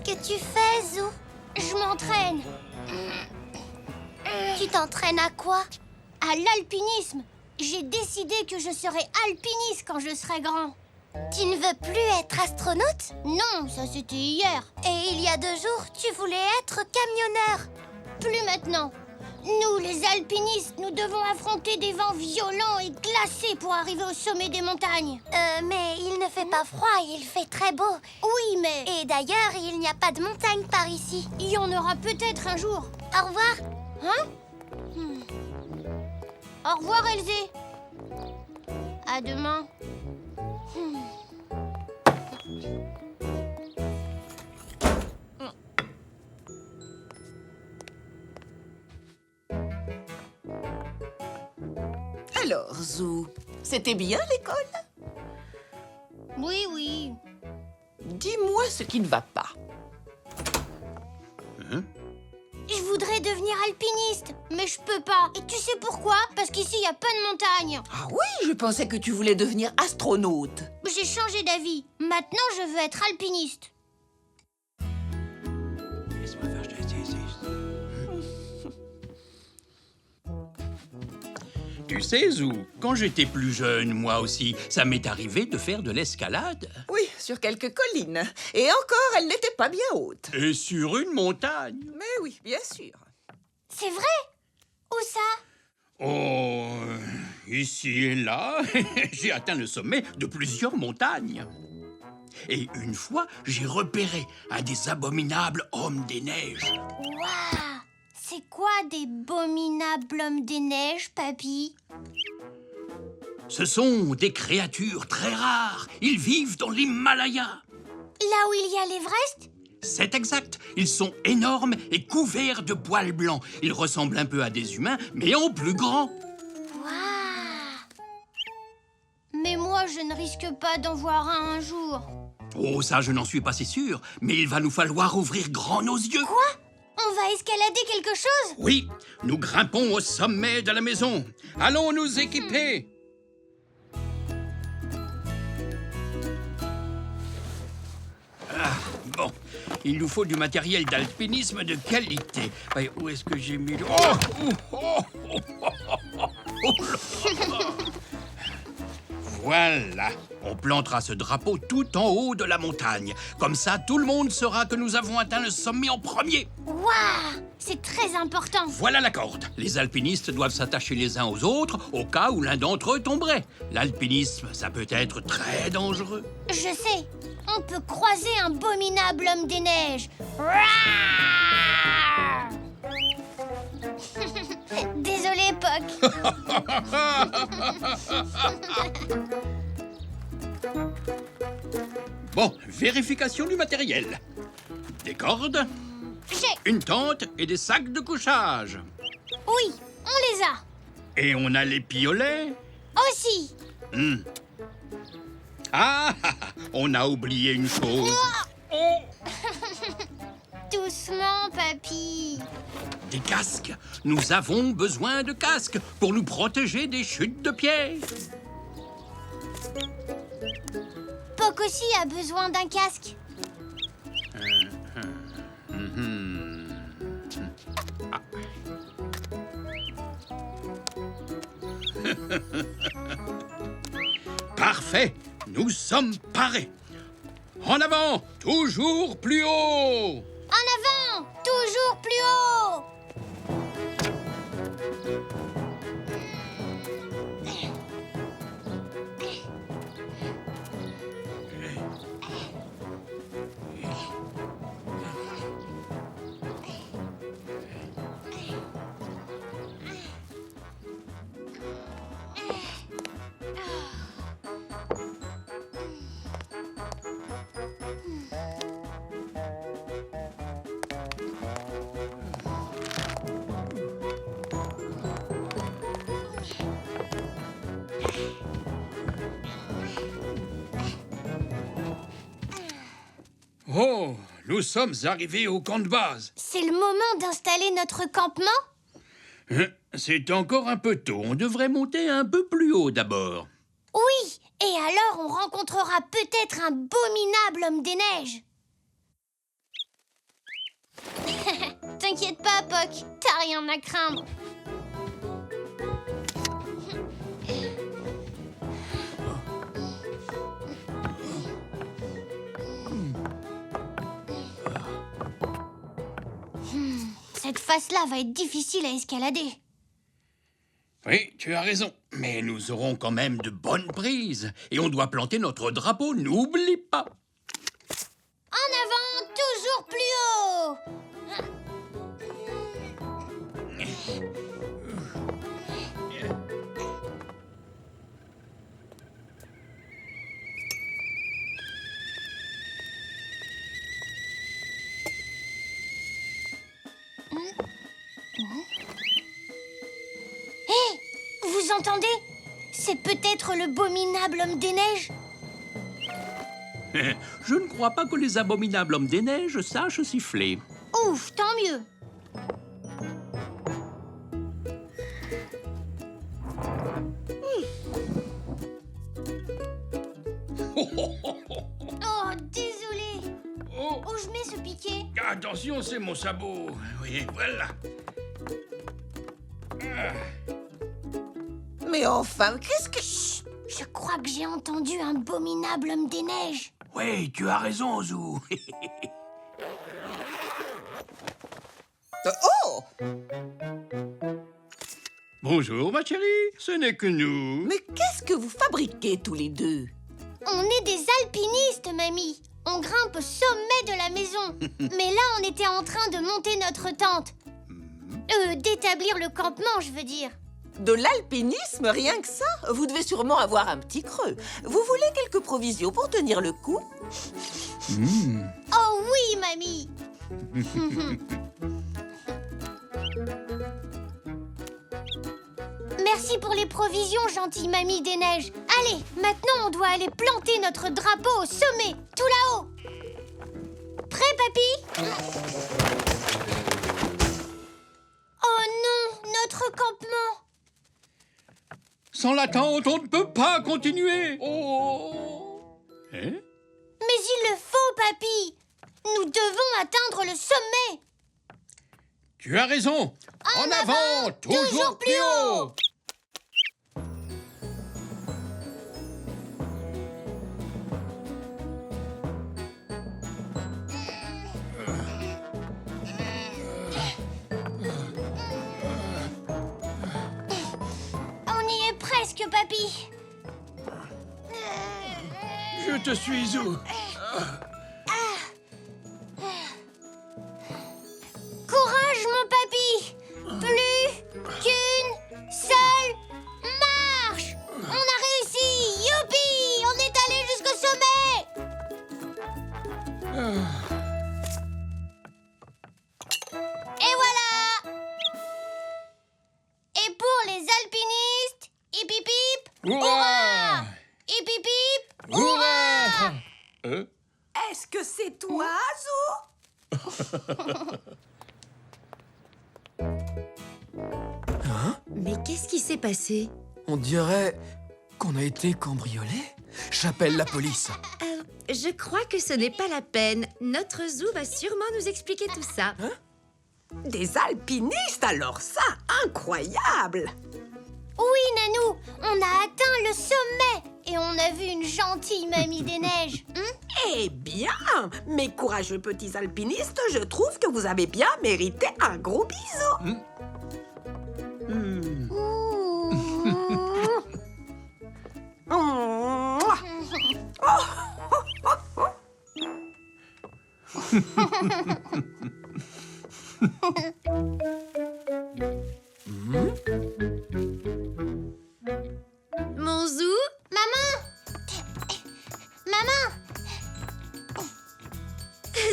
que tu fais, Zou? Je m'entraîne Tu t'entraînes à quoi? à l'alpinisme. J'ai décidé que je serai alpiniste quand je serai grand. Tu ne veux plus être astronaute? Non, ça c'était hier. Et il y a 2 jours, tu voulais être camionneur. Plus maintenant. Nous, les alpinistes, nous devons affronter des vents violents et glacés pour arriver au sommet des montagnes. Mais il ne fait pas froid, il fait très beau. Oui, mais Et d'ailleurs, il n'y a pas de montagne par ici. il y en aura peut-être un jour. Au revoir. Hein? Au revoir, Elzé. À demain. Alors, Zou, c'était bien l'école? Oui, oui. Dis-moi ce qui ne va pas. Je voudrais devenir alpiniste, mais je peux pas. Et tu sais pourquoi? Parce qu'ici, il n'y a pas de montagne. Ah oui, je pensais que tu voulais devenir astronaute. J'ai changé d'avis. Maintenant, je veux être alpiniste. Tu sais, Zou, quand j'étais plus jeune, moi aussi, ça m'est arrivé de faire de l'escalade. Oui, sur quelques collines. Et encore, elle n'était pas bien haute. Et sur une montagne. Mais oui, bien sûr. C'est vrai? Où ça? Oh, ici et là, j'ai atteint le sommet de plusieurs montagnes. Et une fois, j'ai repéré un des abominables hommes des neiges. Waouh! C'est quoi des abominables hommes des neiges, papy? Ce sont des créatures très rares. Ils vivent dans l'Himalaya. Là où il y a l'Everest? C'est exact. Ils sont énormes et couverts de poils blancs. Ils ressemblent un peu à des humains, mais en plus grand. Waouh! Mais moi, je ne risque pas d'en voir un jour. Oh, ça, je n'en suis pas si sûr. Mais il va nous falloir ouvrir grand nos yeux. Quoi? On va escalader quelque chose? Oui, nous grimpons au sommet de la maison. Allons nous équiper. Ah, bon, il nous faut du matériel d'alpinisme de qualité. Où est-ce que j'ai mis le... Voilà, on plantera ce drapeau tout en haut de la montagne. Comme ça, tout le monde saura que nous avons atteint le sommet en premier. Waouh! C'est très important. Voilà la corde. Les alpinistes doivent s'attacher les uns aux autres au cas où l'un d'entre eux tomberait. L'alpinisme, ça peut être très dangereux. Je sais. On peut croiser un abominable homme des neiges. Désolé, Puck. Bon, vérification du matériel. Des cordes, J'ai... une tente et des sacs de couchage. Oui, on les a. Et on a les piolets. Aussi. On a oublié une chose. Oh, Doucement, papy. des casques. Nous avons besoin de casques pour nous protéger des chutes de pierre. Puck aussi a besoin d'un casque. Parfait, nous sommes parés. En avant, toujours plus haut. En avant, toujours plus haut. Oh, nous sommes arrivés au camp de base. C'est le moment d'installer notre campement? C'est encore un peu tôt. On devrait monter un peu plus haut d'abord. Oui, et alors on rencontrera peut-être un abominable homme des neiges. T'inquiète pas, Poc, t'as rien à craindre. Cette face-là va être difficile à escalader. Oui, tu as raison. Mais nous aurons quand même de bonnes prises. Et on doit planter notre drapeau, n'oublie pas. En avant, toujours plus haut. Hé, vous entendez? C'est peut-être le abominable homme des neiges. Je ne crois pas que les abominables hommes des neiges sachent siffler. Ouf, tant mieux. Oh, désolé. Oh, Où je mets ce piquet? attention, c'est mon sabot. Oui, voilà. Mais enfin, qu'est-ce que... Chut, je crois que j'ai entendu un abominable homme des neiges. Oui, tu as raison, Zou. Oh! Bonjour, ma chérie. Ce n'est que nous. Mais qu'est-ce que vous fabriquez tous les deux? On est des alpinistes, mamie. On grimpe au sommet de la maison. Mais là, on était en train de monter notre tente. D'établir le campement, je veux dire. De l'alpinisme, rien que ça? Vous devez sûrement avoir un petit creux. Vous voulez quelques provisions pour tenir le coup? Oh oui, mamie. Merci pour les provisions, gentille mamie des neiges. Allez, maintenant on doit aller planter notre drapeau au sommet, tout là-haut. Prêt, papy? Oh non, notre campement. Sans la tente, on ne peut pas continuer. Oh. Hein? Mais il le faut, papy. Nous devons atteindre le sommet. Tu as raison. En avant, toujours plus haut. On y est presque, papy. Je te suis, Zou. Courage, mon papy. Plus qu'une seule marche. On a réussi. Youpi, on est allé jusqu'au sommet. Et voilà. Et pour les alpinistes, hip hip hip, Hurrah! hip hip hip, Hurrah! Est-ce que c'est toi, Zou? Mais qu'est-ce qui s'est passé? On dirait qu'on a été cambriolé. J'appelle la police. Je crois que ce n'est pas la peine. Notre Zou va sûrement nous expliquer tout ça. Des alpinistes, alors ça, incroyable! Oui, Nanou, on a atteint le sommet et on a vu une gentille mamie des neiges. Eh bien, mes courageux petits alpinistes, je trouve que vous avez bien mérité un gros bisou. Mouah. Mon Zou? Maman,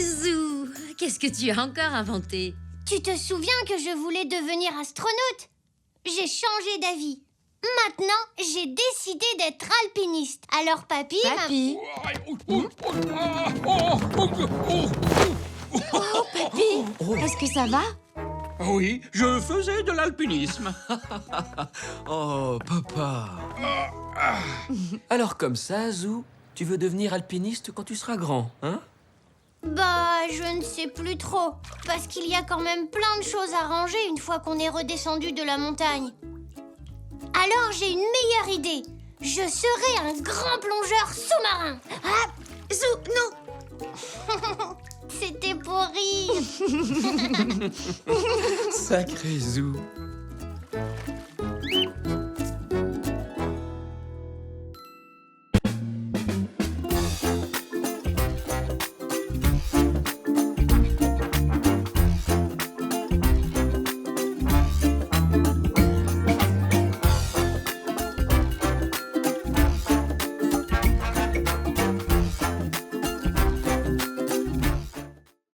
Zou, qu'est-ce que tu as encore inventé? tu te souviens que je voulais devenir astronaute? J'ai changé d'avis. Maintenant, j'ai décidé d'être alpiniste. Alors papy m'a... Papy? Est-ce que ça va? Oui, je faisais de l'alpinisme. Oh, papa. Alors comme ça, Zou, tu veux devenir alpiniste quand tu seras grand, hein? Bah, je ne sais plus trop. Parce qu'il y a quand même plein de choses à ranger une fois qu'on est redescendu de la montagne. Alors j'ai une meilleure idée. Je serai un grand plongeur sous-marin. Ah, Zou, non! c'était pour rire. Sacré Zou.